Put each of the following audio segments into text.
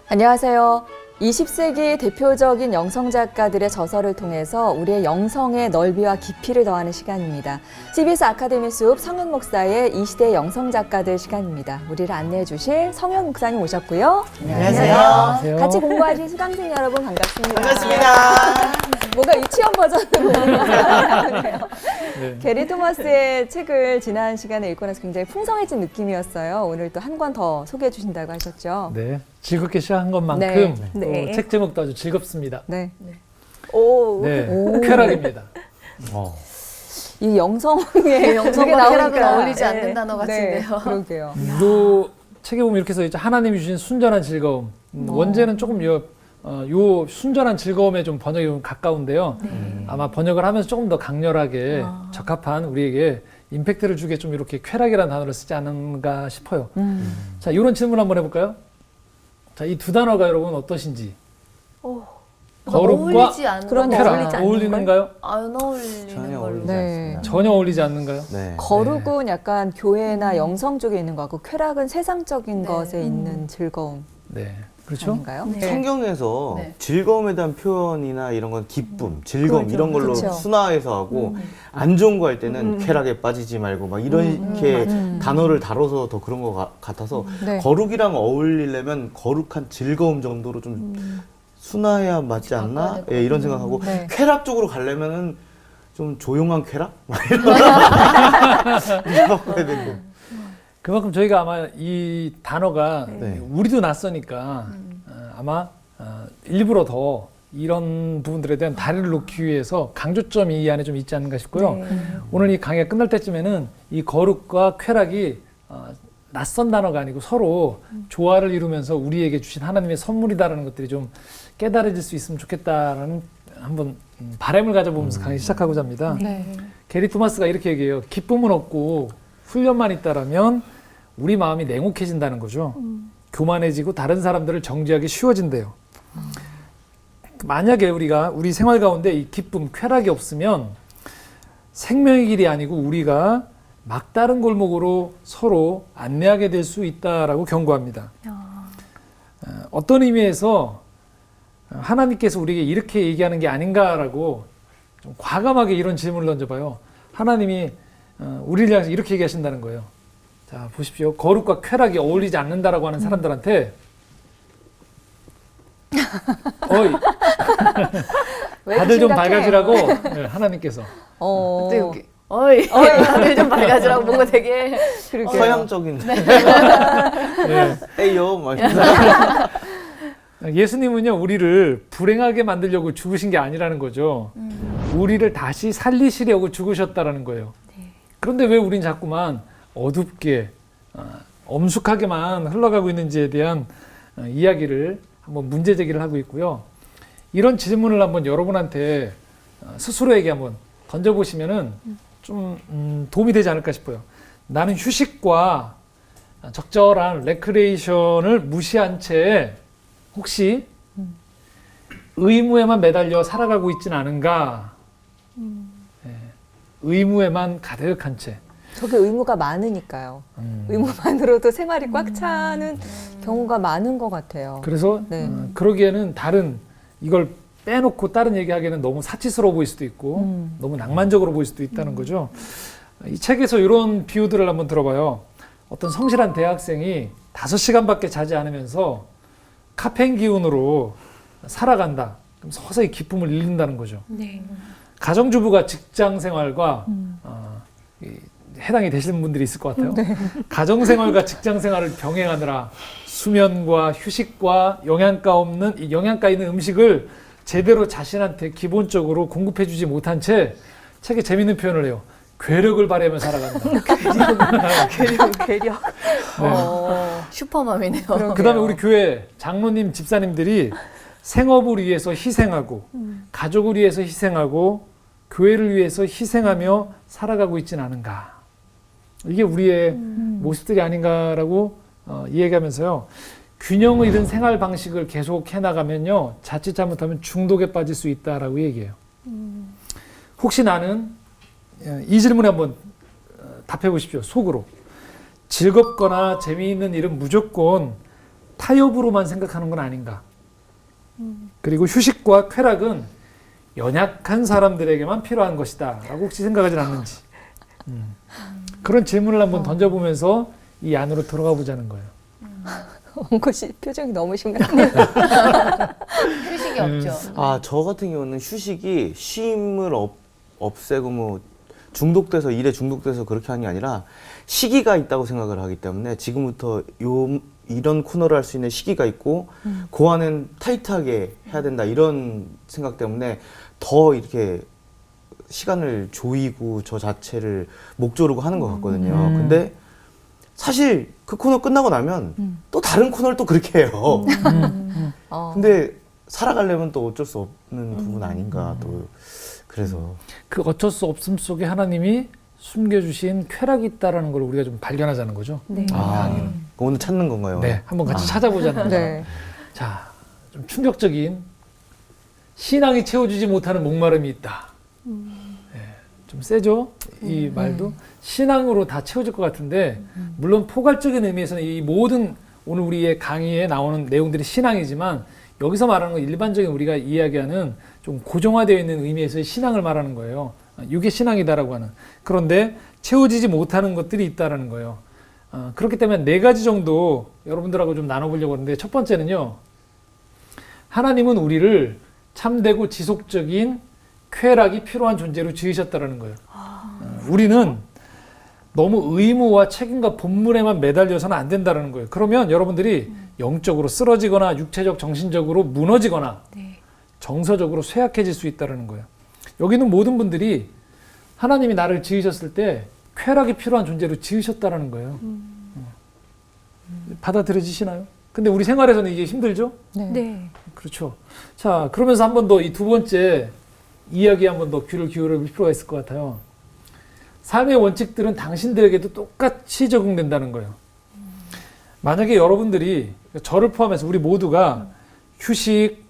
안녕하세요. 20세기 대표적인 영성 작가들의 저서를 통해서 우리의 영성의 넓이와 깊이를 더하는 시간입니다. CBS 아카데미 숲 성현 목사의 이 시대 영성 작가들 시간입니다. 우리를 안내해 주실 성현 목사님 오셨고요. 안녕하세요. 같이 공부하실 수강생 여러분 반갑습니다. 반갑습니다. 뭔가 유치원 버전으로 나오네요. 네. 게리 토머스의 책을 지난 시간에 읽고 나서 굉장히 풍성해진 느낌이었어요. 오늘 또 한 권 더 소개해 주신다고 하셨죠. 네, 즐겁게 시작한 것만큼 네. 또 책 제목도 아주 즐겁습니다. 네. 오. 네, 오. 쾌락입니다. 이 영성에 영성과 쾌락은 어울리지 않는 단어 네, 같은데요. 그러게요. 요 책에 보면 이렇게 써 있죠. 하나님이 주신 순전한 즐거움. 원제는 조금 요 순전한 즐거움에 좀 번역이 좀 가까운데요. 아마 번역을 하면서 조금 더 강렬하게 적합한 우리에게 임팩트를 주게 좀 이렇게 쾌락이라는 단어를 쓰지 않은가 싶어요. 자, 이런 질문 한번 해볼까요? 자, 이 두 단어가 여러분 어떠신지. 거룩과 어울리지 않는 그러네요. 거. 쾌락 어울리는가요? 안 어울리는 전혀 걸로. 어울리지 네. 않습니다. 전혀 어울리지 않는가요? 네. 거룩은 약간 교회나 영성 쪽에 있는 것 같고 쾌락은 세상적인 네. 것에 있는 즐거움 네, 그렇죠. 아닌가요? 네. 성경에서 네. 즐거움에 대한 표현이나 이런 건 기쁨, 즐거움 그렇죠. 이런 걸로 그렇죠. 순화해서 하고 안 좋은 거 할 때는 쾌락에 빠지지 말고 막 이렇게 단어를 다뤄서 더 그런 것 같아서 네. 거룩이랑 어울리려면 거룩한 즐거움 정도로 좀 순화해야 맞지 바꿔야 않나? 될 것 예, 이런 생각하고 네. 쾌락 쪽으로 가려면은 좀 조용한 쾌락? 막 이런 거 해야 되고. 그만큼 저희가 아마 이 단어가 네. 우리도 낯서니까 아마 일부러 더 이런 부분들에 대한 다리를 놓기 위해서 강조점이 이 안에 좀 있지 않는가 싶고요. 네. 오늘 이 강의가 끝날 때쯤에는 이 거룩과 쾌락이 낯선 단어가 아니고 서로 조화를 이루면서 우리에게 주신 하나님의 선물이다라는 것들이 좀 깨달아질 수 있으면 좋겠다라는 한번 바람을 가져보면서 강의 시작하고자 합니다. 네. 게리 토마스가 이렇게 얘기해요. 기쁨은 없고 훈련만 있다라면 우리 마음이 냉혹해진다는 거죠. 교만해지고 다른 사람들을 정죄하기 쉬워진대요. 만약에 우리 생활 가운데 이 기쁨, 쾌락이 없으면 생명의 길이 아니고 우리가 막다른 골목으로 서로 안내하게 될 수 있다라고 경고합니다. 어떤 의미에서 하나님께서 우리에게 이렇게 얘기하는 게 아닌가라고 좀 과감하게 이런 질문을 던져봐요. 하나님이 우리를 향해서 이렇게 얘기하신다는 거예요. 자, 보십시오. 거룩과 쾌락이 어울리지 않는다라고 하는 사람들한테 어이, 왜 다들 좀 심각해? 밝아지라고 네, 하나님께서. 또 여기. 어이, 다들 좀 밝아지라고 뭔가 되게 그러게요. 서양적인 네. 에이요 막 이런. 예수님은요, 우리를 불행하게 만들려고 죽으신 게 아니라는 거죠. 우리를 다시 살리시려고 죽으셨다라는 거예요. 그런데 왜 우린 자꾸만 어둡게, 엄숙하게만 흘러가고 있는지에 대한 이야기를 한번 문제 제기를 하고 있고요. 이런 질문을 한번 여러분한테 스스로에게 한번 던져보시면은 좀 도움이 되지 않을까 싶어요. 나는 휴식과 적절한 레크레이션을 무시한 채 혹시 의무에만 매달려 살아가고 있지는 않은가? 네. 의무에만 가득한 채. 저게 의무가 많으니까요. 의무만으로도 생활이 꽉 차는 경우가 많은 것 같아요. 그래서 네. 그러기에는 이걸 빼놓고 다른 얘기하기에는 너무 사치스러워 보일 수도 있고 너무 낭만적으로 보일 수도 있다는 거죠. 이 책에서 이런 비유들을 한번 들어봐요. 어떤 성실한 대학생이 5시간밖에 자지 않으면서 카페인 기운으로 살아간다. 그럼 서서히 기쁨을 잃는다는 거죠. 가정주부가 직장 생활과 해당이 되시는 분들이 있을 것 같아요. 가정 생활과 직장 생활을 병행하느라 수면과 휴식과 영양가 있는 음식을 제대로 자신한테 기본적으로 공급해주지 못한 채 책에 재밌는 표현을 해요. 괴력을 발휘하며 살아간다. 괴력. 슈퍼맘이네요. 그 다음에 우리 교회 장로님, 집사님들이 생업을 위해서 희생하고 가족을 위해서 희생하고 교회를 위해서 희생하며 살아가고 있지는 않은가. 이게 우리의 모습들이 아닌가라고 이야기하면서요. 균형을 잃은 생활 방식을 계속 해나가면요. 자칫 잘못하면 중독에 빠질 수 있다라고 얘기해요. 혹시 나는 이 질문에 한번 답해 보십시오. 속으로. 즐겁거나 재미있는 일은 무조건 타협으로만 생각하는 건 아닌가. 그리고 휴식과 쾌락은 연약한 사람들에게만 필요한 것이다 라고 혹시 생각하지 않는지. 그런 질문을 한번 던져보면서 이 안으로 들어가 보자는 거예요. 원고 씨 표정이 너무 심각해요. 휴식이 없죠. 아, 저 같은 경우는 휴식이 쉼을 없애고 뭐 중독돼서 일에 중독돼서 그렇게 하는 게 아니라 시기가 있다고 생각을 하기 때문에 지금부터 이런 코너를 할 수 있는 시기가 있고 그 안엔 타이트하게 해야 된다 이런 생각 때문에 더 이렇게 시간을 조이고 저 자체를 목조르고 하는 것 같거든요. 근데 사실 그 코너 끝나고 나면 또 다른 코너를 또 그렇게 해요. 근데 살아가려면 또 어쩔 수 없는 부분 아닌가 또 그래서 그 어쩔 수 없음 속에 하나님이 숨겨주신 쾌락이 있다라는 걸 우리가 좀 발견하자는 거죠. 네. 오늘 찾는 건가요? 네, 한번 같이 찾아보자는 거죠. 네. 자, 좀 충격적인 신앙이 채워주지 못하는 목마름이 있다. 네, 좀 세죠? 이 말도 신앙으로 다 채워질 것 같은데 물론 포괄적인 의미에서는 이 모든 오늘 우리의 강의에 나오는 내용들이 신앙이지만 여기서 말하는 건 일반적인 우리가 이야기하는 좀 고정화되어 있는 의미에서의 신앙을 말하는 거예요. 이게 신앙이다라고 하는. 그런데 채워지지 못하는 것들이 있다라는 거예요. 그렇기 때문에 4가지 정도 여러분들하고 좀 나눠보려고 하는데 첫 번째는요. 하나님은 우리를 참되고 지속적인 쾌락이 필요한 존재로 지으셨다라는 거예요. 우리는 너무 의무와 책임과 본분에만 매달려서는 안 된다는 거예요. 그러면 여러분들이 영적으로 쓰러지거나 육체적, 정신적으로 무너지거나 정서적으로 쇠약해질 수 있다는 거예요. 여기 있는 모든 분들이 하나님이 나를 지으셨을 때 쾌락이 필요한 존재로 지으셨다는 거예요. 받아들여지시나요? 근데 우리 생활에서는 이게 힘들죠? 네. 그렇죠. 자, 그러면서 한 번 더 이 2번째 이야기 한 번 더 귀를 기울일 필요가 있을 것 같아요. 삶의 원칙들은 당신들에게도 똑같이 적용된다는 거예요. 만약에 여러분들이 저를 포함해서 우리 모두가 휴식,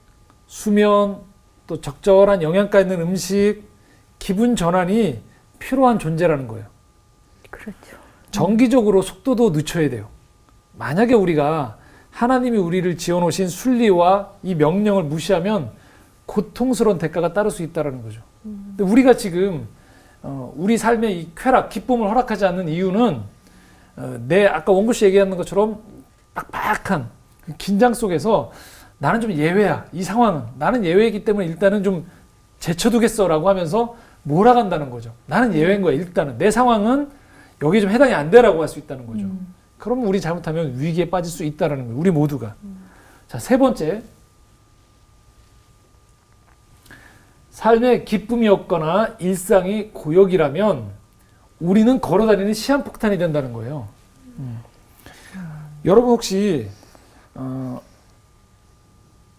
수면, 또 적절한 영양가 있는 음식, 기분 전환이 필요한 존재라는 거예요. 그렇죠. 정기적으로 속도도 늦춰야 돼요. 만약에 우리가 하나님이 우리를 지어놓으신 순리와 이 명령을 무시하면 고통스러운 대가가 따를 수 있다는 거죠. 근데 우리가 지금 우리 삶의 이 쾌락, 기쁨을 허락하지 않는 이유는 아까 원구 씨 얘기하는 것처럼 빡빡한 긴장 속에서 나는 좀 예외야. 이 상황은 나는 예외이기 때문에 일단은 좀 제쳐두겠어라고 하면서 몰아간다는 거죠. 나는 예외인 거야. 일단은 내 상황은 여기에 좀 해당이 안 되라고 할 수 있다는 거죠. 그럼 우리 잘못하면 위기에 빠질 수 있다는 거예요. 우리 모두가. 자, 3번째. 삶의 기쁨이 없거나 일상이 고역이라면 우리는 걸어다니는 시한폭탄이 된다는 거예요. 여러분 혹시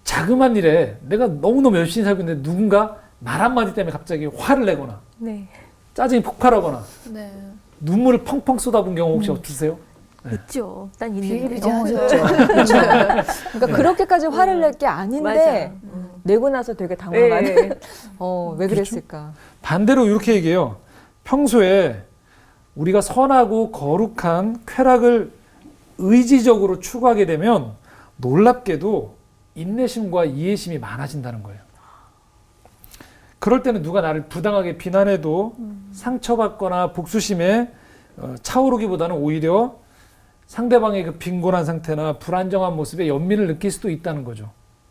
자그마한 일에 내가 너무너무 열심히 살고 있는데 누군가 말 한마디 때문에 갑자기 화를 내거나 짜증이 폭발하거나 눈물을 펑펑 쏟아본 경우 혹시 없으세요? 있죠. 난 있는데. 비일비재하죠. 그러니까 그렇게까지 화를 낼 게 아닌데 내고 나서 되게 당황하는. 왜 그랬을까? 반대로 이렇게 얘기해요. 평소에 우리가 선하고 거룩한 쾌락을 의지적으로 추구하게 되면 놀랍게도 인내심과 이해심이 많아진다는 거예요. 그럴 때는 누가 나를 부당하게 비난해도 상처받거나 복수심에 차오르기보다는 오히려 상대방의 그 빈곤한 상태나 불안정한 모습에 연민을 느낄 수도 있다는 거죠.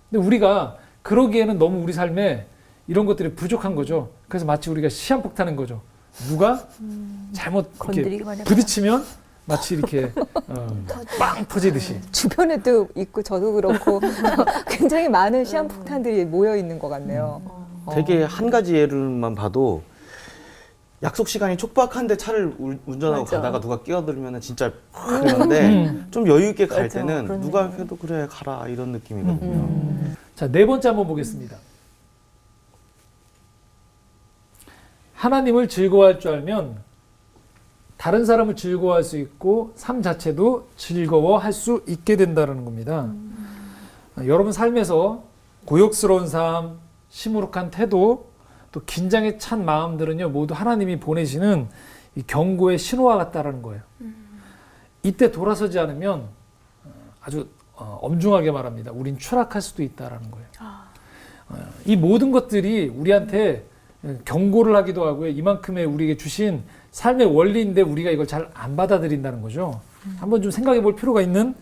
근데 우리가 그러기에는 너무 우리 삶에 이런 것들이 부족한 거죠. 그래서 마치 우리가 시한폭탄인 거죠. 누가 잘못 이렇게 부딪히면 마치 이렇게 빵 터지듯이. 주변에도 있고 저도 그렇고 굉장히 많은 시한폭탄들이 모여 있는 것 같네요. 되게 한 가지 예를만 봐도 약속 시간이 촉박한데 차를 운전하고 가다가 누가 끼어들면 진짜 그러는데 좀 여유 있게 갈 때는 누가 해도 그래 가라 이런 느낌이거든요. 자, 4번째 한번 보겠습니다. 하나님을 즐거워할 줄 알면 다른 사람을 즐거워할 수 있고 삶 자체도 즐거워할 수 있게 된다는 겁니다. 여러분 삶에서 고역스러운 삶, 시무룩한 태도, 또 긴장에 찬 마음들은요 모두 하나님이 보내시는 이 경고의 신호와 같다라는 거예요. 이때 돌아서지 않으면 아주 엄중하게 말합니다. 우린 추락할 수도 있다라는 거예요. 이 모든 것들이 우리한테 경고를 하기도 하고요. 이만큼의 우리에게 주신 삶의 원리인데 우리가 이걸 잘 안 받아들인다는 거죠. 한번 좀 생각해 볼 필요가 있는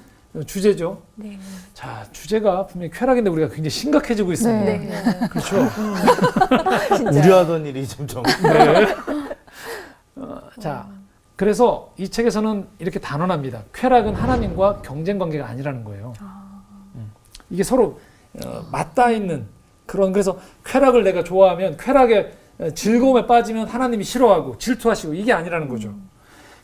주제죠. 네. 자, 주제가 분명히 쾌락인데 우리가 굉장히 심각해지고 있습니다. 네. 그렇죠. 우려하던 일이 점점. 네. 자, 그래서 이 책에서는 이렇게 단언합니다. 쾌락은 하나님과 경쟁 관계가 아니라는 거예요. 이게 서로 맞닿아 있는 그런, 그래서 쾌락을 내가 좋아하면 쾌락의 즐거움에 빠지면 하나님이 싫어하고 질투하시고 이게 아니라는 거죠.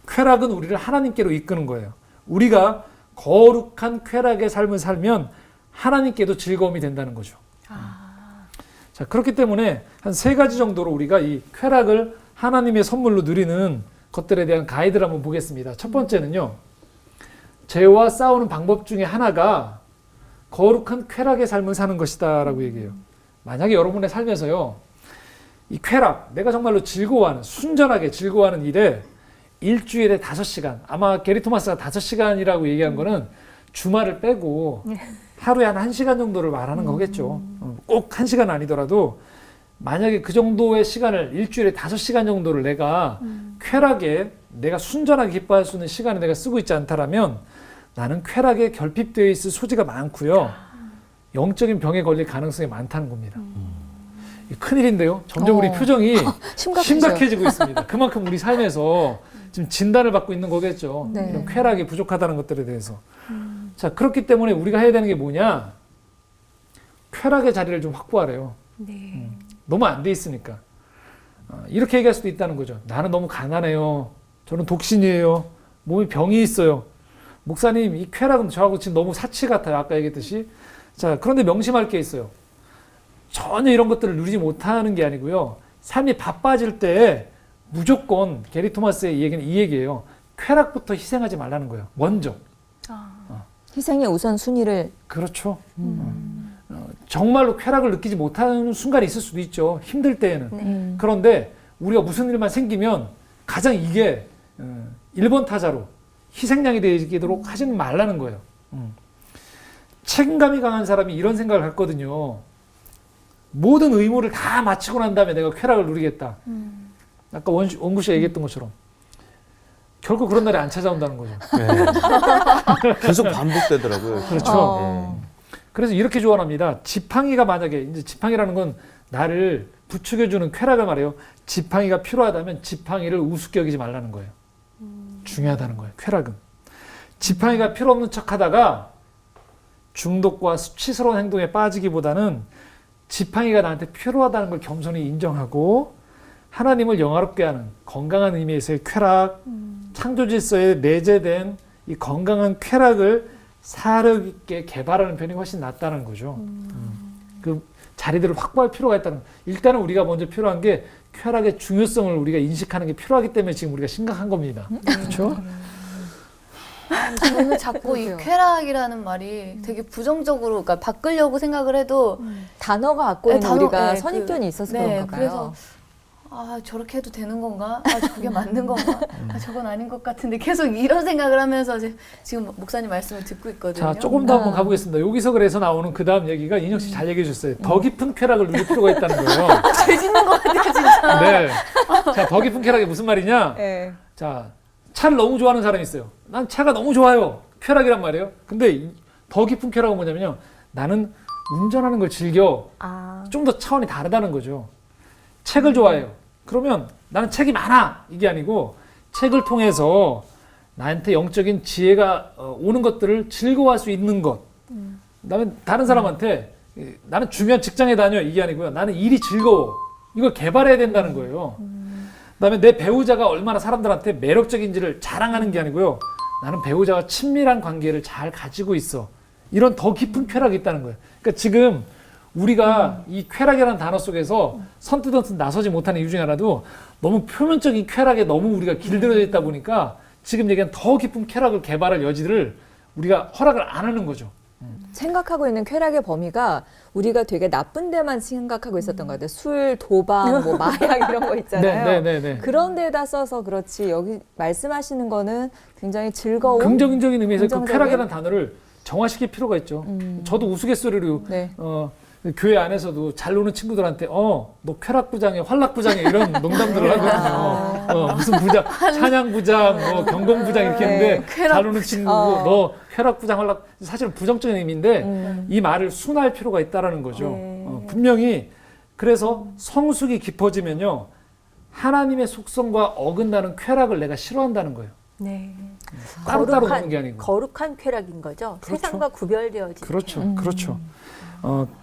쾌락은 우리를 하나님께로 이끄는 거예요. 우리가 거룩한 쾌락의 삶을 살면 하나님께도 즐거움이 된다는 거죠. 자, 그렇기 때문에 한 3가지 정도로 우리가 이 쾌락을 하나님의 선물로 누리는 것들에 대한 가이드를 한번 보겠습니다. 첫 번째는요, 죄와 싸우는 방법 중에 하나가 거룩한 쾌락의 삶을 사는 것이다 라고 얘기해요. 만약에 여러분의 삶에서요, 이 쾌락, 내가 정말로 즐거워하는, 순전하게 즐거워하는 일에 일주일에 5시간, 아마 게리 토마스가 5시간이라고 얘기한 거는 주말을 빼고 하루에 한 1시간 정도를 말하는 거겠죠. 꼭 1시간 아니더라도 만약에 그 정도의 시간을, 일주일에 5시간 정도를 내가 쾌락에, 내가 순전하게 기뻐할 수 있는 시간을 내가 쓰고 있지 않다라면 나는 쾌락에 결핍되어 있을 소지가 많고요. 영적인 병에 걸릴 가능성이 많다는 겁니다. 큰일인데요. 점점 우리 표정이 심각해지고 있습니다. 그만큼 우리 삶에서 지금 진단을 받고 있는 거겠죠. 네. 이런 쾌락이 부족하다는 것들에 대해서. 자, 그렇기 때문에 우리가 해야 되는 게 뭐냐? 쾌락의 자리를 좀 확보하래요. 네. 너무 안 돼 있으니까. 이렇게 얘기할 수도 있다는 거죠. 나는 너무 가난해요. 저는 독신이에요. 몸에 병이 있어요. 목사님, 이 쾌락은 저하고 지금 너무 사치 같아요. 아까 얘기했듯이. 자, 그런데 명심할 게 있어요. 전혀 이런 것들을 누리지 못하는 게 아니고요. 삶이 바빠질 때 무조건 게리 토마스의 얘기는 이 얘기예요. 쾌락부터 희생하지 말라는 거예요. 먼저. 희생의 우선순위를. 그렇죠. 정말로 쾌락을 느끼지 못하는 순간이 있을 수도 있죠. 힘들 때에는. 그런데 우리가 무슨 일만 생기면 가장 이게 1번 타자로 희생양이 되도록 하지는 말라는 거예요. 책임감이 강한 사람이 이런 생각을 했거든요. 모든 의무를 다 마치고 난 다음에 내가 쾌락을 누리겠다. 아까 원구 씨가 얘기했던 것처럼 결국 그런 날이 안 찾아온다는 거죠. 네. 계속 반복되더라고요. 그렇죠. 그래서 이렇게 조언합니다. 지팡이가 만약에, 이제 지팡이라는 건 나를 부추겨주는 쾌락을 말해요. 지팡이가 필요하다면 지팡이를 우습게 여기지 말라는 거예요. 중요하다는 거예요. 쾌락은. 지팡이가 필요 없는 척 하다가 중독과 수치스러운 행동에 빠지기보다는 지팡이가 나한테 필요하다는 걸 겸손히 인정하고 하나님을 영화롭게 하는 건강한 의미에서의 쾌락, 창조 질서에 내재된 이 건강한 쾌락을 사력 있게 개발하는 편이 훨씬 낫다는 거죠. 그 자리들을 확보할 필요가 있다는 거. 일단은 우리가 먼저 필요한 게 쾌락의 중요성을 우리가 인식하는 게 필요하기 때문에 지금 우리가 심각한 겁니다. 그렇죠? 저는 자꾸 이 그러게요. 쾌락이라는 말이 되게 부정적으로, 그러니까 바꾸려고 생각을 해도 단어가 갖고 네, 있는 단어, 우리가 네, 선입견이 있어서 네, 그런가 봐요. 그래서 저렇게 해도 되는 건가? 그게 맞는 건가? 저건 아닌 것 같은데 계속 이런 생각을 하면서 지금 목사님 말씀을 듣고 있거든요. 자, 조금 더 한번 가보겠습니다. 여기서 그래서 나오는 그 다음 얘기가 인혁 씨 잘 얘기해 주셨어요. 더 깊은 쾌락을 누릴 필요가 있다는 거예요. 죄 짓는 것 같아요, 진짜. 네. 자, 더 깊은 쾌락이 무슨 말이냐? 네. 자, 차를 너무 좋아하는 사람이 있어요. 난 차가 너무 좋아요. 쾌락이란 말이에요. 근데 더 깊은 쾌락은 뭐냐면요. 나는 운전하는 걸 즐겨. 좀 더 차원이 다르다는 거죠. 책을 좋아해요. 그러면 나는 책이 많아. 이게 아니고 책을 통해서 나한테 영적인 지혜가 오는 것들을 즐거워할 수 있는 것. 그다음에 다른 사람한테 나는 중요한 직장에 다녀. 이게 아니고요. 나는 일이 즐거워. 이걸 개발해야 된다는 거예요. 그다음에 내 배우자가 얼마나 사람들한테 매력적인지를 자랑하는 게 아니고요. 나는 배우자와 친밀한 관계를 잘 가지고 있어. 이런 더 깊은 쾌락이 있다는 거예요. 그러니까 지금 우리가 이 쾌락이라는 단어 속에서 선뜻 나서지 못하는 이유 중에 하나도 너무 표면적인 쾌락에 너무 우리가 길들여져 있다 보니까 지금 얘기한 더 깊은 쾌락을 개발할 여지를 우리가 허락을 안 하는 거죠. 생각하고 있는 쾌락의 범위가 우리가 되게 나쁜 데만 생각하고 있었던 것 같아요. 술, 도박, 뭐 마약 이런 거 있잖아요. 네. 그런 데다 써서 그렇지 여기 말씀하시는 거는 굉장히 즐거운 긍정적인 의미에서 그 긍정적인? 쾌락이라는 단어를 정화시킬 필요가 있죠. 저도 우스갯소리로 네. 교회 안에서도 잘 노는 친구들한테 너 쾌락부장에 활락부장에 이런 농담들을 하거든요. 무슨 부장, 찬양부장, 뭐 경공부장 이렇게 했는데 잘 노는 친구고 너 쾌락부장, 활락 사실은 부정적인 의미인데 이 말을 순화할 필요가 있다라는 거죠. 분명히 그래서 성숙이 깊어지면요 하나님의 속성과 어긋나는 쾌락을 내가 싫어한다는 거예요. 네. 따로따로 노는 게 아니고. 거룩한 쾌락인 거죠. 그렇죠. 세상과 구별되어진. 그렇죠. 그렇죠.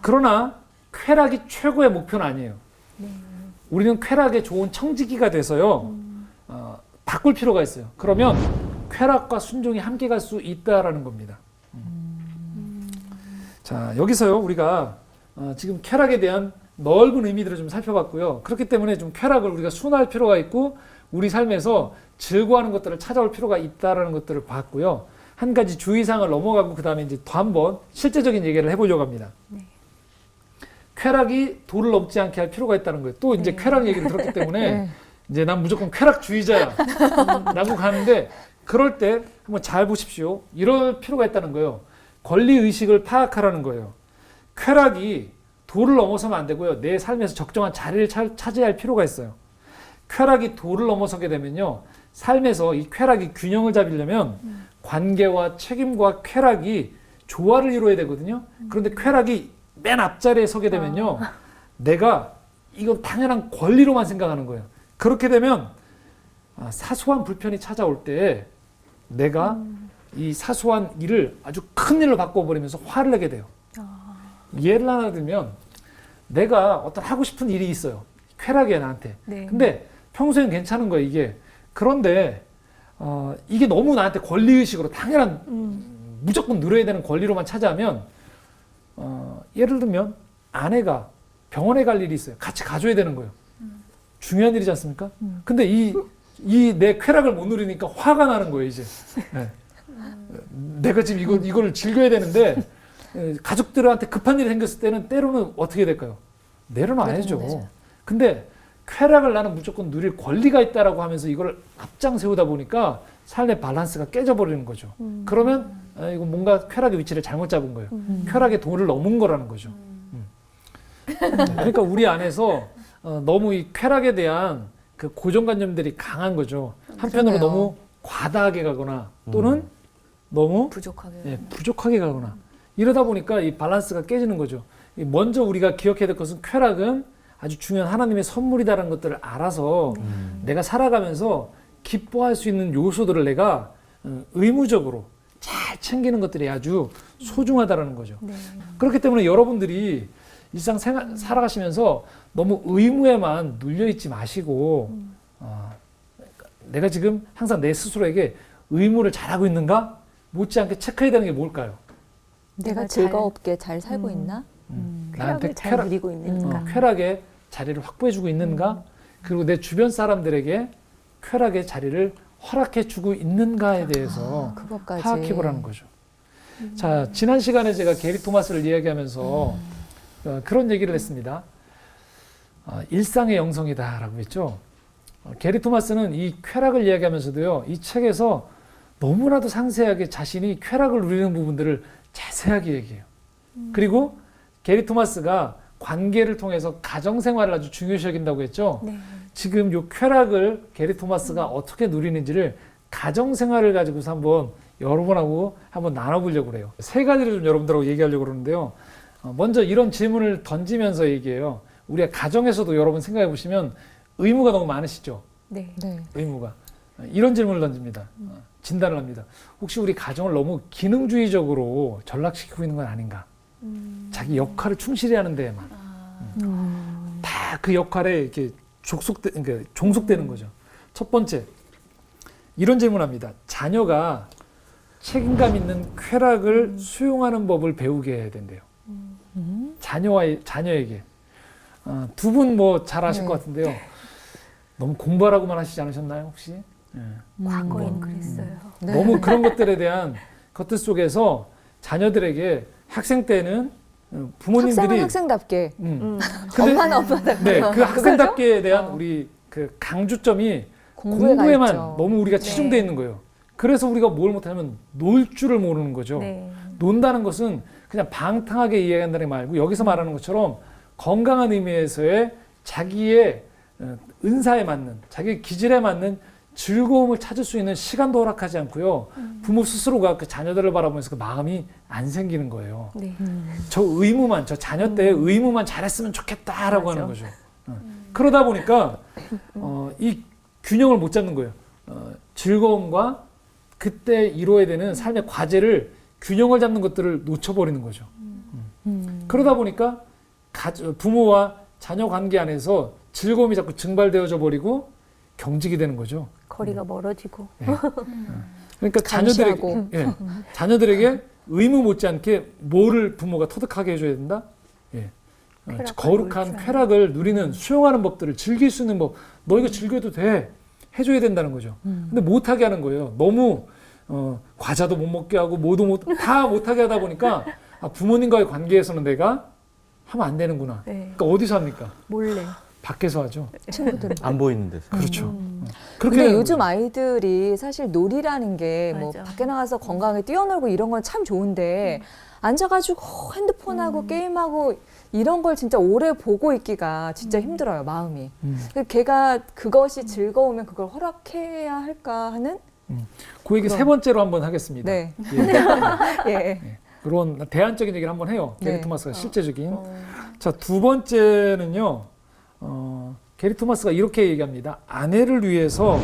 그러나 쾌락이 최고의 목표는 아니에요. 우리는 쾌락에 좋은 청지기가 돼서요. 바꿀 필요가 있어요. 그러면 쾌락과 순종이 함께 갈 수 있다라는 겁니다. 자, 여기서요. 우리가 지금 쾌락에 대한 넓은 의미들을 좀 살펴봤고요. 그렇기 때문에 좀 쾌락을 우리가 순화할 필요가 있고 우리 삶에서 즐거워하는 것들을 찾아올 필요가 있다라는 것들을 봤고요. 한 가지 주의사항을 넘어가고 그 다음에 이제 더 한번 실제적인 얘기를 해보려고 합니다. 네. 쾌락이 도를 넘지 않게 할 필요가 있다는 거예요. 또 이제 쾌락 얘기를 들었기 때문에 이제 난 무조건 쾌락주의자야 라고 가는데 그럴 때 한번 잘 보십시오. 이럴 필요가 있다는 거예요. 권리의식을 파악하라는 거예요. 쾌락이 도를 넘어서면 안 되고요. 내 삶에서 적정한 자리를 차지해야 할 필요가 있어요. 쾌락이 도를 넘어서게 되면요. 삶에서 이 쾌락이 균형을 잡으려면 관계와 책임과 쾌락이 조화를 이루어야 되거든요. 그런데 쾌락이 맨 앞자리에 서게 되면요. 내가 이건 당연한 권리로만 생각하는 거예요. 그렇게 되면 사소한 불편이 찾아올 때 내가 이 사소한 일을 아주 큰 일로 바꿔버리면서 화를 내게 돼요. 예를 하나 들면 내가 어떤 하고 싶은 일이 있어요. 쾌락이야 나한테. 네. 근데 평소엔 괜찮은 거예요 이게. 그런데 이게 너무 나한테 권리의식으로 당연한 무조건 누려야 되는 권리로만 차지하면 예를 들면 아내가 병원에 갈 일이 있어요. 같이 가줘야 되는 거예요. 중요한 일이지 않습니까? 근데 이 내 쾌락을 못 누리니까 화가 나는 거예요 이제. 네. 내가 지금 이걸 즐겨야 되는데 가족들한테 급한 일이 생겼을 때는 때로는 어떻게 될까요? 내려놔야죠. 근데 쾌락을 나는 무조건 누릴 권리가 있다라고 하면서 이걸 앞장 세우다 보니까 삶의 밸런스가 깨져버리는 거죠. 그러면 이거 뭔가 쾌락의 위치를 잘못 잡은 거예요. 쾌락의 도를 넘은 거라는 거죠. 그러니까 우리 안에서 너무 이 쾌락에 대한 그 고정관념들이 강한 거죠. 한편으로 그러네요. 너무 과다하게 가거나 또는 너무 부족하게. 부족하게 가거나 이러다 보니까 이 밸런스가 깨지는 거죠. 먼저 우리가 기억해야 될 것은 쾌락은 아주 중요한 하나님의 선물이다라는 것들을 알아서 내가 살아가면서 기뻐할 수 있는 요소들을 내가 의무적으로 잘 챙기는 것들이 아주 소중하다라는 거죠. 네. 그렇기 때문에 여러분들이 일상 살아가시면서 너무 의무에만 눌려있지 마시고 내가 지금 항상 내 스스로에게 의무를 잘하고 있는가? 못지않게 체크해야 되는 게 뭘까요? 내가 잘- 즐겁게 잘 살고 있나? 쾌락을 잘 누리고 있는가. 쾌락의 자리를 확보해주고 있는가? 그리고 내 주변 사람들에게 쾌락의 자리를 허락해주고 있는가에 대해서 그것까지. 파악해보라는 거죠. 자, 지난 시간에 제가 게리 토마스를 이야기하면서 그런 얘기를 했습니다. 일상의 영성이다라고 했죠. 게리 토마스는 이 쾌락을 이야기하면서도요, 이 책에서 너무나도 상세하게 자신이 쾌락을 누리는 부분들을 자세하게 얘기해요. 그리고 게리 토마스가 관계를 통해서 가정생활을 아주 중요시 여긴다고 했죠. 네. 지금 이 쾌락을 게리 토마스가 어떻게 누리는지를 가정생활을 가지고서 한번 여러분하고 한번 나눠보려고 그래요. 세 가지를 좀 여러분들하고 얘기하려고 그러는데요. 먼저 이런 질문을 던지면서 얘기해요. 우리가 가정에서도 여러분 생각해 보시면 의무가 너무 많으시죠? 네. 네. 의무가. 이런 질문을 던집니다. 진단을 합니다. 혹시 우리 가정을 너무 기능주의적으로 전락시키고 있는 건 아닌가? 자기 역할을 충실히 하는 데에만. 다 그 역할에 이렇게 그러니까 종속되는 거죠. 첫 번째, 이런 질문합니다. 자녀가 책임감 있는 쾌락을 수용하는 법을 배우게 해야 된대요. 자녀에게. 두 분 뭐 잘 아실 네. 것 같은데요. 너무 공부하라고만 하시지 않으셨나요, 혹시? 과거엔 그랬어요. 네. 너무 그런 것들에 대한 것들 속에서 자녀들에게 학생 때는 부모님들이 학생은 학생답게. 근데 엄마는 엄마답게. 네, 그 학생답게에 대한 우리 그 강조점이 공부에 가 공부에만 있죠. 너무 우리가 치중되어 있는 거예요. 그래서 우리가 뭘 못하냐면 놀 줄을 모르는 거죠. 네. 논다는 것은 그냥 방탕하게 이해한다는 게 말고 여기서 말하는 것처럼 건강한 의미에서의 자기의 은사에 맞는, 자기의 기질에 맞는 즐거움을 찾을 수 있는 시간도 허락하지 않고요. 부모 스스로가 그 자녀들을 바라보면서 그 마음이 안 생기는 거예요. 네. 저 의무만, 저 자녀 때의 의무만 잘했으면 좋겠다라고 맞아. 하는 거죠. 그러다 보니까 이 균형을 못 잡는 거예요. 즐거움과 그때 이루어야 되는 삶의 과제를 균형을 잡는 것들을 놓쳐버리는 거죠. 그러다 보니까 부모와 자녀 관계 안에서 즐거움이 자꾸 증발되어져 버리고 경직이 되는 거죠. 거리가 멀어지고. 그러니까 감시하고. 자녀들에게 의무 못지않게 뭐를 부모가 터득하게 해줘야 된다? 쾌락을 거룩한 누릴 줄 쾌락을 누리는 수용하는 법들을 즐길 수 있는 법, 너 이거 즐겨도 돼 해줘야 된다는 거죠. 근데 못하게 하는 거예요. 너무 과자도 못 먹게 하고 뭐도 다 못하게 하다 보니까 부모님과의 관계에서는 내가 하면 안 되는구나. 네. 그러니까 어디서 합니까? 몰래. 밖에서 하죠. 친구들. 안 보이는 데서. 그렇죠. 그렇게 근데 되는 요즘 거죠. 아이들이 사실 놀이라는 게 뭐 맞아. 밖에 나가서 건강하게 뛰어놀고 이런 건 참 좋은데 앉아가지고 핸드폰하고 게임하고 이런 걸 진짜 오래 보고 있기가 진짜 힘들어요, 마음이. 걔가 그것이 즐거우면 그걸 허락해야 할까 하는? 그 얘기 세 번째로 한번 하겠습니다. 네. 예. 예. 그런 대안적인 얘기를 한번 해요. 게리 네. 토마스가 실제적인. 자, 두 번째는요. 게리 토마스가 이렇게 얘기합니다. 아내를 위해서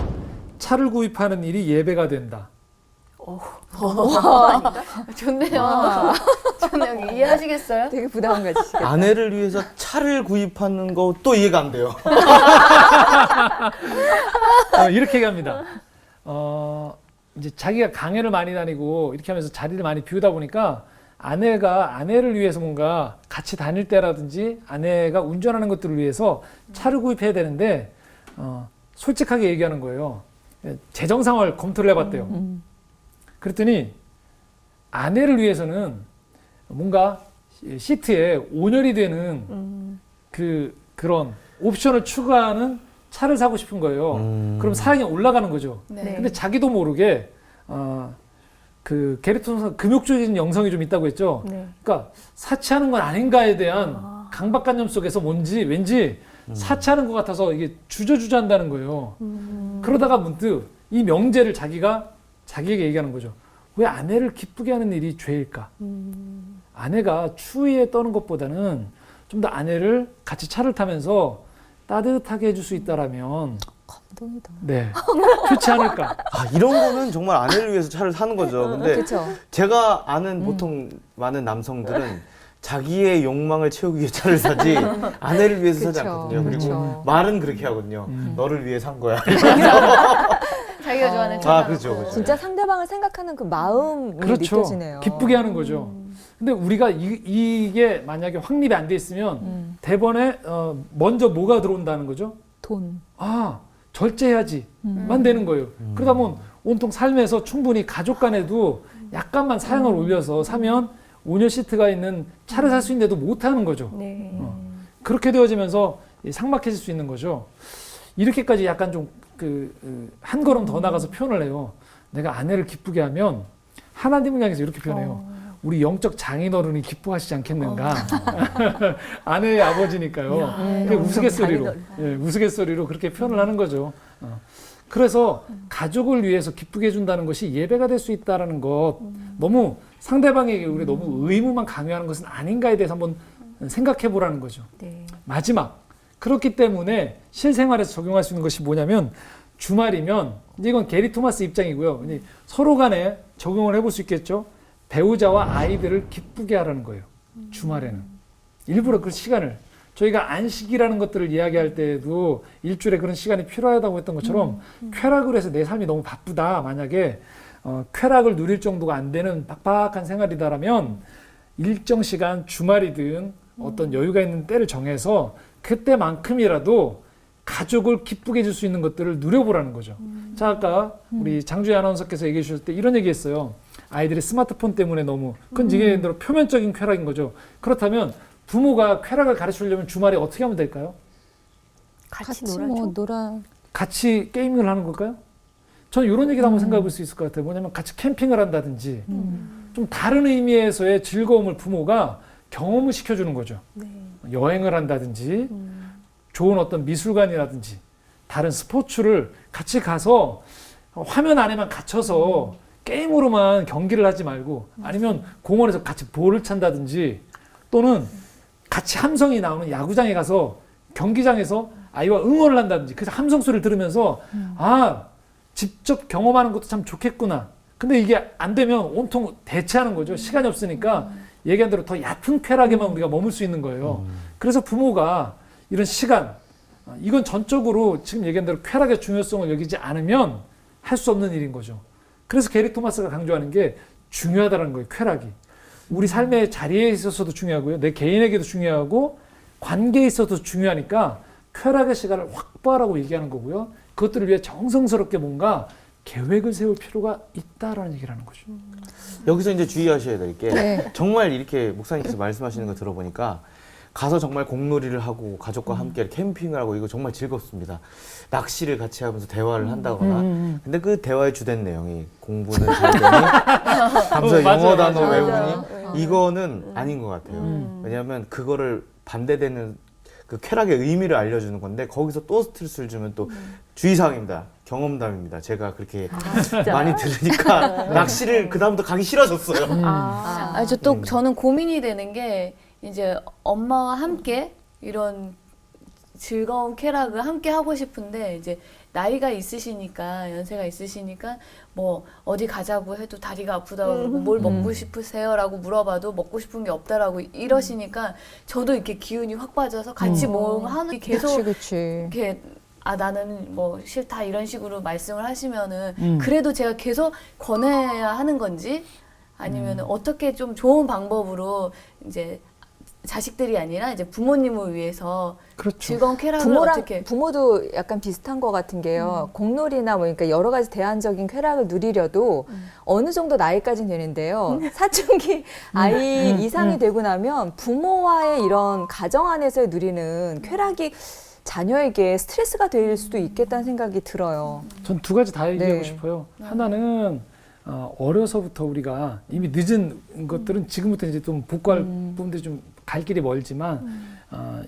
차를 구입하는 일이 예배가 된다. 좋네요. 좋네요. 이해하시겠어요? 되게 부담 가지시겠다. 아내를 위해서 차를 구입하는 것도 이해가 안 돼요. 이렇게 얘기합니다. 이제 자기가 강연을 많이 다니고 이렇게 하면서 자리를 많이 비우다 보니까 아내가 아내를 위해서 뭔가 같이 다닐 때라든지 아내가 운전하는 것들을 위해서 차를 구입해야 되는데 솔직하게 얘기하는 거예요. 재정 상황을 검토를 해봤대요. 그랬더니 아내를 위해서는 뭔가 시트에 온열이 되는 그런 옵션을 추가하는 차를 사고 싶은 거예요. 그럼 사양이 올라가는 거죠. 네. 근데 자기도 모르게 그 게리 토마스가 금욕적인 영성이 좀 있다고 했죠. 네. 그러니까 사치하는 건 아닌가에 대한 강박관념 속에서 왠지 사치하는 것 같아서 이게 주저주저한다는 거예요. 그러다가 문득 이 명제를 자기에게 얘기하는 거죠. 왜 아내를 기쁘게 하는 일이 죄일까? 아내가 추위에 떠는 것보다는 좀 더 아내를 같이 차를 타면서 따뜻하게 해줄 수 있다라면 감동이다. 네 좋지 않을까? 이런 거는 정말 아내를 위해서 차를 사는 거죠. 근데 그렇죠. 제가 아는 보통 많은 남성들은 자기의 욕망을 채우기 위해 차를 사지 아내를 위해서 사지 그쵸, 않거든요. 그리고 그쵸. 말은 그렇게 하거든요. 너를 위해 산 거야. 자기가 좋아하는 차. 그렇죠. 진짜 상대방을 생각하는 그 마음이 그렇죠. 느껴지네요. 기쁘게 하는 거죠. 근데 우리가 이게 만약에 확립이 안 돼 있으면 대번에 먼저 뭐가 들어온다는 거죠? 돈. 절제해야지만 되는 거예요. 그러다 보면 온통 삶에서 충분히 가족 간에도 약간만 사양을 올려서 사면 온열 시트가 있는 차를 살 수 있는데도 못 하는 거죠. 네. 그렇게 되어지면서 삭막해질 수 있는 거죠. 이렇게까지 약간 좀 한 걸음 더 나가서 표현을 해요. 내가 아내를 기쁘게 하면 하나님을 향해서 이렇게 표현해요. 우리 영적 장인어른이 기뻐하시지 않겠는가. 아내의 아버지니까요. 그게 우스갯소리로, 우스갯소리로 그렇게 표현을 하는 거죠. 그래서 가족을 위해서 기쁘게 해준다는 것이 예배가 될 수 있다는 것, 너무 상대방에게 우리 너무 의무만 강요하는 것은 아닌가에 대해서 한번 생각해 보라는 거죠. 네. 마지막, 그렇기 때문에 실생활에서 적용할 수 있는 것이 뭐냐면 주말이면, 이건 게리 토마스 입장이고요. 서로 간에 적용을 해볼 수 있겠죠. 배우자와 아이들을 기쁘게 하라는 거예요. 주말에는. 일부러 그 시간을. 저희가 안식이라는 것들을 이야기할 때에도 일주일에 그런 시간이 필요하다고 했던 것처럼 쾌락을 해서 내 삶이 너무 바쁘다. 만약에 쾌락을 누릴 정도가 안 되는 빡빡한 생활이다라면 일정 시간 주말이든 어떤 여유가 있는 때를 정해서 그때만큼이라도 가족을 기쁘게 해줄 수 있는 것들을 누려보라는 거죠. 자, 아까 우리 장주희 아나운서께서 얘기해 주셨을 때 이런 얘기 했어요. 아이들이 스마트폰 때문에 너무, 그건 이게 표면적인 쾌락인 거죠. 그렇다면 부모가 쾌락을 가르치려면 주말에 어떻게 하면 될까요? 같이 같이 놀아줘. 뭐 놀아. 같이 게임을 하는 걸까요? 저는 이런 얘기도 한번 생각해 볼 수 있을 것 같아요. 뭐냐면 같이 캠핑을 한다든지 좀 다른 의미에서의 즐거움을 부모가 경험을 시켜주는 거죠. 네. 여행을 한다든지 좋은 어떤 미술관이라든지 다른 스포츠를 같이 가서 화면 안에만 갇혀서 게임으로만 경기를 하지 말고 아니면 공원에서 같이 볼을 찬다든지 또는 같이 함성이 나오는 야구장에 가서 경기장에서 아이와 응원을 한다든지 그래서 함성 소리를 들으면서 아 직접 경험하는 것도 참 좋겠구나. 근데 이게 안 되면 온통 대체하는 거죠. 시간이 없으니까 얘기한 대로 더 얕은 쾌락에만 우리가 머물 수 있는 거예요. 그래서 부모가 이런 시간 이건 전적으로 지금 얘기한 대로 쾌락의 중요성을 여기지 않으면 할 수 없는 일인 거죠. 그래서 게리 토마스가 강조하는 게 중요하다는 거예요. 쾌락이. 우리 삶의 자리에 있어서도 중요하고요. 내 개인에게도 중요하고 관계에 있어서도 중요하니까 쾌락의 시간을 확보하라고 얘기하는 거고요. 그것들을 위해 정성스럽게 뭔가 계획을 세울 필요가 있다라는 얘기를 하는 거죠. 여기서 이제 주의하셔야 될 게 네. 정말 이렇게 목사님께서 말씀하시는 거 들어보니까 가서 정말 공놀이를 하고 가족과 함께 캠핑을 하고 이거 정말 즐겁습니다. 낚시를 같이 하면서 대화를 한다거나 근데 그 대화의 주된 내용이 공부는 잘 되니 하면서 영어 단어 외우니 이거는 아닌 것 같아요. 왜냐하면 그거를 반대되는 그 쾌락의 의미를 알려주는 건데 거기서 또 스트레스를 주면 또 주의사항입니다. 경험담입니다. 제가 그렇게 많이 들으니까 낚시를 그 다음부터 가기 싫어졌어요. 저는 고민이 되는 게 이제 엄마와 함께 이런 즐거운 쾌락을 함께 하고 싶은데 이제 나이가 있으시니까 연세가 있으시니까 뭐 어디 가자고 해도 다리가 아프다고 그러고 뭘 먹고 싶으세요라고 물어봐도 먹고 싶은 게 없다라고 이러시니까 저도 이렇게 기운이 확 빠져서 같이 뭐 하는 계속 그치. 이렇게 나는 뭐 싫다 이런 식으로 말씀을 하시면은 그래도 제가 계속 권해야 하는 건지 아니면 어떻게 좀 좋은 방법으로 이제 자식들이 아니라 이제 부모님을 위해서 그렇죠. 즐거운 쾌락을 어떻게 부모도 약간 비슷한 것 같은 게요. 공놀이나 뭐 그러니까 여러 가지 대안적인 쾌락을 누리려도 어느 정도 나이까지는 되는데요. 사춘기 아이 이상이 되고 나면 부모와의 이런 가정 안에서 누리는 쾌락이 자녀에게 스트레스가 될 수도 있겠다는 생각이 들어요. 전 두 가지 다 얘기하고 네. 싶어요. 하나는 어려서부터 우리가 이미 늦은 것들은 지금부터 이제 좀 복구할 부분들이 좀 갈 길이 멀지만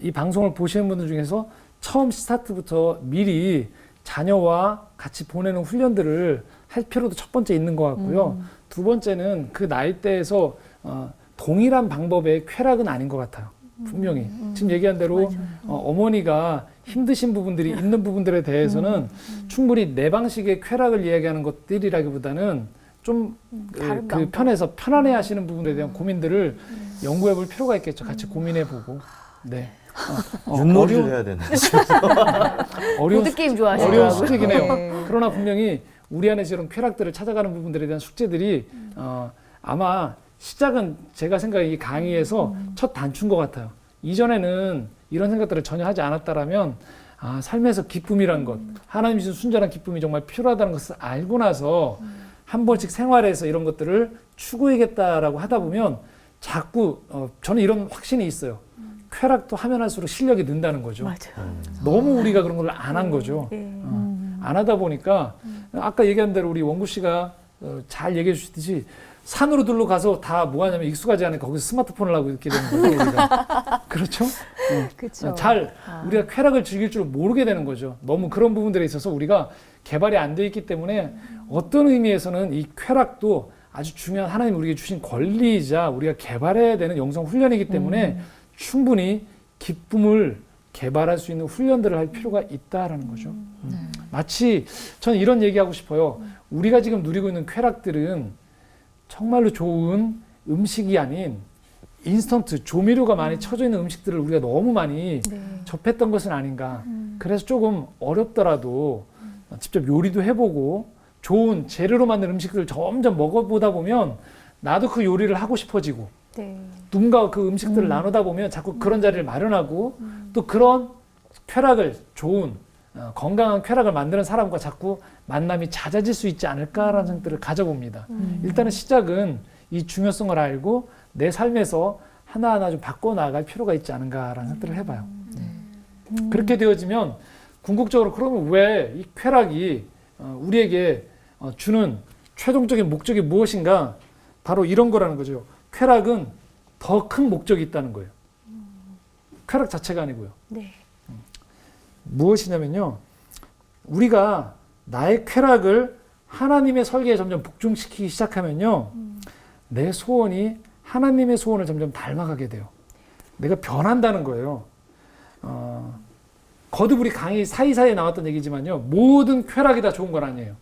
이 방송을 보시는 분들 중에서 처음 스타트부터 미리 자녀와 같이 보내는 훈련들을 할 필요도 첫 번째 있는 것 같고요. 두 번째는 그 나이대에서 동일한 방법의 쾌락은 아닌 것 같아요. 분명히. 지금 얘기한 대로 어머니가 힘드신 부분들이 있는 부분들에 대해서는 충분히 내 방식의 쾌락을 이야기하는 것들이라기보다는 좀 그 편에서 편안해 하시는 부분에 대한 고민들을 연구해 볼 필요가 있겠죠. 같이 고민해 보고. 네. 윷놀이를 해야 되나? 어려운 보드게임 어려운 좋아하시더라고요. 숙제긴 해요. 네. 그러나 분명히 우리 안에서 이런 쾌락들을 찾아가는 부분들에 대한 숙제들이 아마 시작은 제가 생각에 이 강의에서 첫 단추인 것 같아요. 이전에는 이런 생각들을 전혀 하지 않았다라면 삶에서 기쁨이란 것, 하나님 주신 순전한 기쁨이 정말 필요하다는 것을 알고 나서 한 번씩 생활에서 이런 것들을 추구해야겠다라고 하다 보면 자꾸 저는 이런 확신이 있어요. 쾌락도 하면 할수록 실력이 는다는 거죠. 맞아요. 너무 우리가 그런 걸 안 한 거죠. 예. 안 하다 보니까 아까 얘기한 대로 우리 원구 씨가 잘 얘기해 주시듯이 산으로 들러 가서 다 뭐 하냐면 익숙하지 않으니까 거기서 스마트폰을 하고 있게 되는 거죠. 우리가. 그렇죠? 그렇죠. 잘 우리가 쾌락을 즐길 줄 모르게 되는 거죠. 너무 그런 부분들에 있어서 우리가 개발이 안 돼 있기 때문에 어떤 의미에서는 이 쾌락도 아주 중요한 하나님 우리에게 주신 권리이자 우리가 개발해야 되는 영성 훈련이기 때문에 충분히 기쁨을 개발할 수 있는 훈련들을 할 필요가 있다라는 거죠. 마치 저는 이런 얘기하고 싶어요. 우리가 지금 누리고 있는 쾌락들은 정말로 좋은 음식이 아닌 인스턴트 조미료가 많이 쳐져 있는 음식들을 우리가 너무 많이 접했던 것은 아닌가. 그래서 조금 어렵더라도 직접 요리도 해보고 좋은 재료로 만든 음식들을 점점 먹어보다 보면 나도 그 요리를 하고 싶어지고 네. 누군가 그 음식들을 나누다 보면 자꾸 그런 자리를 마련하고 또 그런 쾌락을 좋은 건강한 쾌락을 만드는 사람과 자꾸 만남이 잦아질 수 있지 않을까라는 생각들을 가져봅니다. 일단은 시작은 이 중요성을 알고 내 삶에서 하나하나 좀 바꿔나갈 필요가 있지 않은가라는 생각들을 해봐요. 그렇게 되어지면 궁극적으로 그러면 왜 이 쾌락이 우리에게 주는 최종적인 목적이 무엇인가 바로 이런 거라는 거죠. 쾌락은 더 큰 목적이 있다는 거예요. 쾌락 자체가 아니고요. 네. 무엇이냐면요. 우리가 나의 쾌락을 하나님의 설계에 점점 복종시키기 시작하면요. 내 소원이 하나님의 소원을 점점 닮아가게 돼요. 내가 변한다는 거예요. 거듭 우리 강의 사이사이에 나왔던 얘기지만요. 모든 쾌락이 다 좋은 건 아니에요.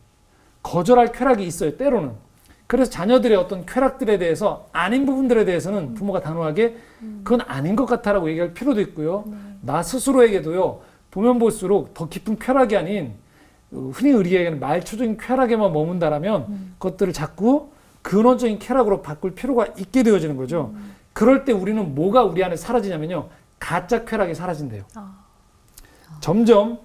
거절할 쾌락이 있어요. 때로는. 그래서 자녀들의 어떤 쾌락들에 대해서 아닌 부분들에 대해서는 부모가 단호하게 그건 아닌 것 같아라고 얘기할 필요도 있고요. 나 스스로에게도요. 보면 볼수록 더 깊은 쾌락이 아닌 흔히 우리에게는 말초적인 쾌락에만 머문다라면 그것들을 자꾸 근원적인 쾌락으로 바꿀 필요가 있게 되어지는 거죠. 그럴 때 우리는 뭐가 우리 안에 사라지냐면요. 가짜 쾌락이 사라진대요. 점점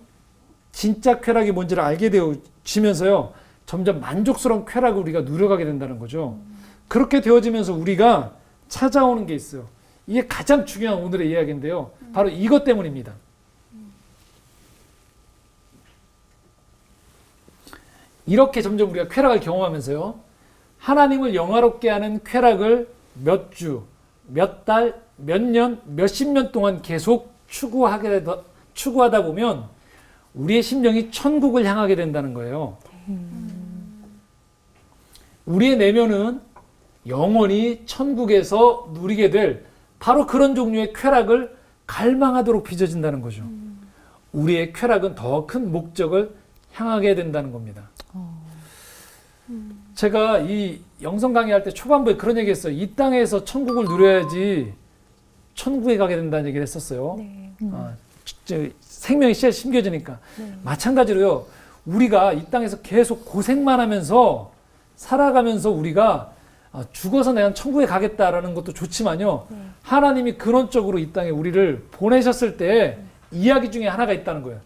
진짜 쾌락이 뭔지를 알게 되어지면서요. 점점 만족스러운 쾌락을 우리가 누려가게 된다는 거죠. 그렇게 되어지면서 우리가 찾아오는 게 있어요. 이게 가장 중요한 오늘의 이야기인데요. 바로 이것 때문입니다. 이렇게 점점 우리가 쾌락을 경험하면서요. 하나님을 영화롭게 하는 쾌락을 몇 주, 몇 달, 몇 년, 몇십 년 동안 계속 추구하다 보면 우리의 심령이 천국을 향하게 된다는 거예요. 우리의 내면은 영원히 천국에서 누리게 될 바로 그런 종류의 쾌락을 갈망하도록 빚어진다는 거죠. 우리의 쾌락은 더 큰 목적을 향하게 된다는 겁니다. 제가 이 영성 강의할 때 초반부에 그런 얘기 했어요. 이 땅에서 천국을 누려야지 천국에 가게 된다는 얘기를 했었어요. 네. 생명이 심겨지니까. 마찬가지로요. 우리가 이 땅에서 계속 고생만 하면서 살아가면서 우리가 죽어서 내가 천국에 가겠다라는 것도 좋지만요. 하나님이 근원적으로 이 땅에 우리를 보내셨을 때 이야기 중에 하나가 있다는 거예요.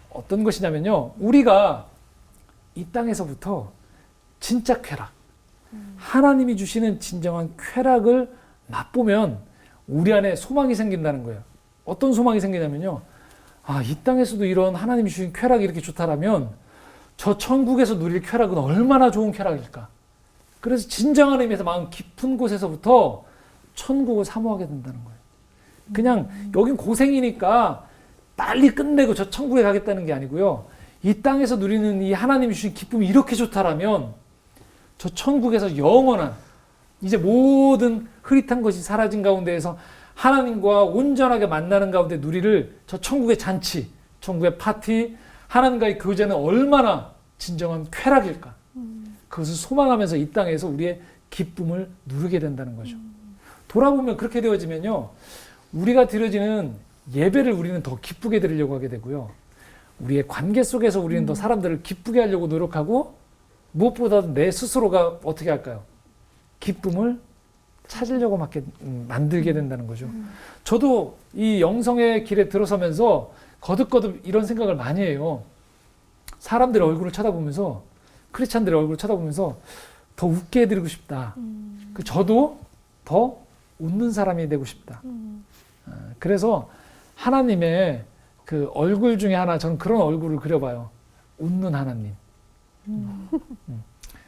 어떤 것이냐면요. 우리가 이 땅에서부터 진짜 쾌락, 하나님이 주시는 진정한 쾌락을 맛보면 우리 안에 소망이 생긴다는 거예요. 어떤 소망이 생기냐면요. 이 땅에서도 이런 하나님이 주신 쾌락이 이렇게 좋다라면 저 천국에서 누릴 쾌락은 얼마나 좋은 쾌락일까. 그래서 진정한 의미에서 마음 깊은 곳에서부터 천국을 사모하게 된다는 거예요. 그냥 여긴 고생이니까 빨리 끝내고 저 천국에 가겠다는 게 아니고요. 이 땅에서 누리는 이 하나님이 주신 기쁨이 이렇게 좋다라면 저 천국에서 영원한 이제 모든 흐릿한 것이 사라진 가운데에서 하나님과 온전하게 만나는 가운데 누리를 저 천국의 잔치, 천국의 파티, 하나님과의 교제는 얼마나 진정한 쾌락일까. 그것을 소망하면서 이 땅에서 우리의 기쁨을 누리게 된다는 거죠. 돌아보면 그렇게 되어지면요. 우리가 드려지는 예배를 우리는 더 기쁘게 드리려고 하게 되고요. 우리의 관계 속에서 우리는 더 사람들을 기쁘게 하려고 노력하고 무엇보다도 내 스스로가 어떻게 할까요? 기쁨을 찾으려고 만들게 된다는 거죠. 저도 이 영성의 길에 들어서면서 거듭거듭 이런 생각을 많이 해요. 사람들의 얼굴을 쳐다보면서 크리스찬들의 얼굴을 쳐다보면서 더 웃게 해드리고 싶다. 저도 더 웃는 사람이 되고 싶다. 그래서 하나님의 그 얼굴 중에 하나 저는 그런 얼굴을 그려봐요. 웃는 하나님.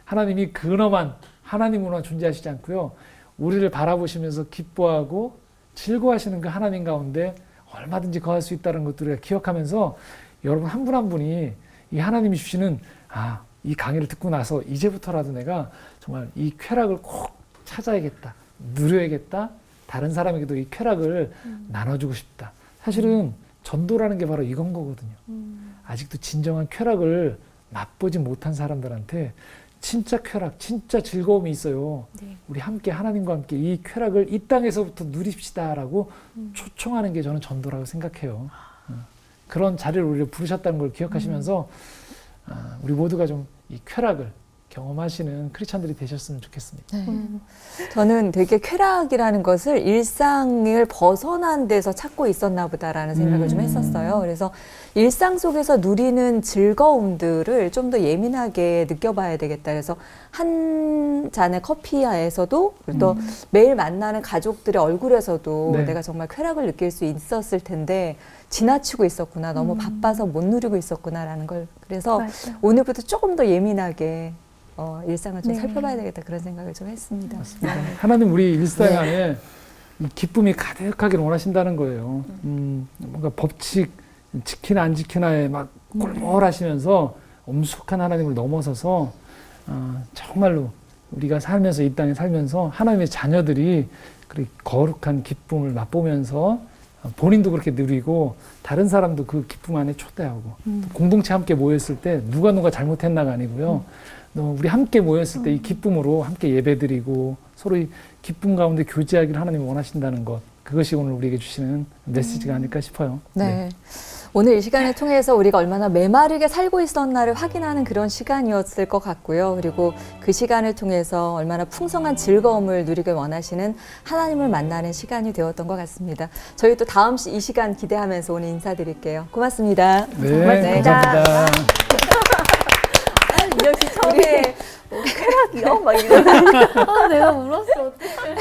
하나님이 근엄한 하나님으로만 존재하시지 않고요. 우리를 바라보시면서 기뻐하고 즐거워하시는 그 하나님 가운데 얼마든지 거할 수 있다는 것들을 기억하면서 여러분 한 분 한 분이 이 하나님이 주시는 이 강의를 듣고 나서 이제부터라도 내가 정말 이 쾌락을 꼭 찾아야겠다. 누려야겠다. 다른 사람에게도 이 쾌락을 나눠주고 싶다. 사실은 전도라는 게 바로 이건 거거든요. 아직도 진정한 쾌락을 맛보지 못한 사람들한테 진짜 쾌락, 진짜 즐거움이 있어요. 네. 우리 함께 하나님과 함께 이 쾌락을 이 땅에서부터 누립시다라고 초청하는 게 저는 전도라고 생각해요. 그런 자리를 우리를 부르셨다는 걸 기억하시면서 우리 모두가 좀 이 쾌락을 경험하시는 크리스찬들이 되셨으면 좋겠습니다. 저는 되게 쾌락이라는 것을 일상을 벗어난 데서 찾고 있었나 보다라는 생각을 좀 했었어요. 그래서 일상 속에서 누리는 즐거움들을 좀 더 예민하게 느껴봐야 되겠다. 그래서 한 잔의 커피에서도 또 매일 만나는 가족들의 얼굴에서도 네. 내가 정말 쾌락을 느낄 수 있었을 텐데 지나치고 있었구나. 너무 바빠서 못 누리고 있었구나라는 걸. 그래서 맞아. 오늘부터 조금 더 예민하게 일상을 좀 네. 살펴봐야 되겠다 그런 생각을 좀 했습니다. 하나님 우리 일상 안에 이 기쁨이 가득하기를 원하신다는 거예요. 뭔가 법칙 지키나 안 지키나에 막 꼴꼴하시면서 엄숙한 하나님을 넘어서서 정말로 우리가 살면서 이 땅에 살면서 하나님의 자녀들이 그렇게 거룩한 기쁨을 맛보면서 본인도 그렇게 누리고 다른 사람도 그 기쁨 안에 초대하고 공동체 함께 모였을 때 누가 잘못했나가 아니고요. 우리 함께 모였을 때 이 기쁨으로 함께 예배드리고 서로 이 기쁨 가운데 교제하기를 하나님이 원하신다는 것, 그것이 오늘 우리에게 주시는 메시지가 아닐까 싶어요. 네. 오늘 이 시간을 통해서 우리가 얼마나 메마르게 살고 있었나를 확인하는 그런 시간이었을 것 같고요. 그리고 그 시간을 통해서 얼마나 풍성한 즐거움을 누리길 원하시는 하나님을 만나는 시간이 되었던 것 같습니다. 저희 또 다음 이 시간 기대하면서 오늘 인사드릴게요. 고맙습니다. 네, 고맙습니다. 감사합니다. 이영 씨 처음에 쾌락이요? 막 이런. 내가 울었어. 어떡해.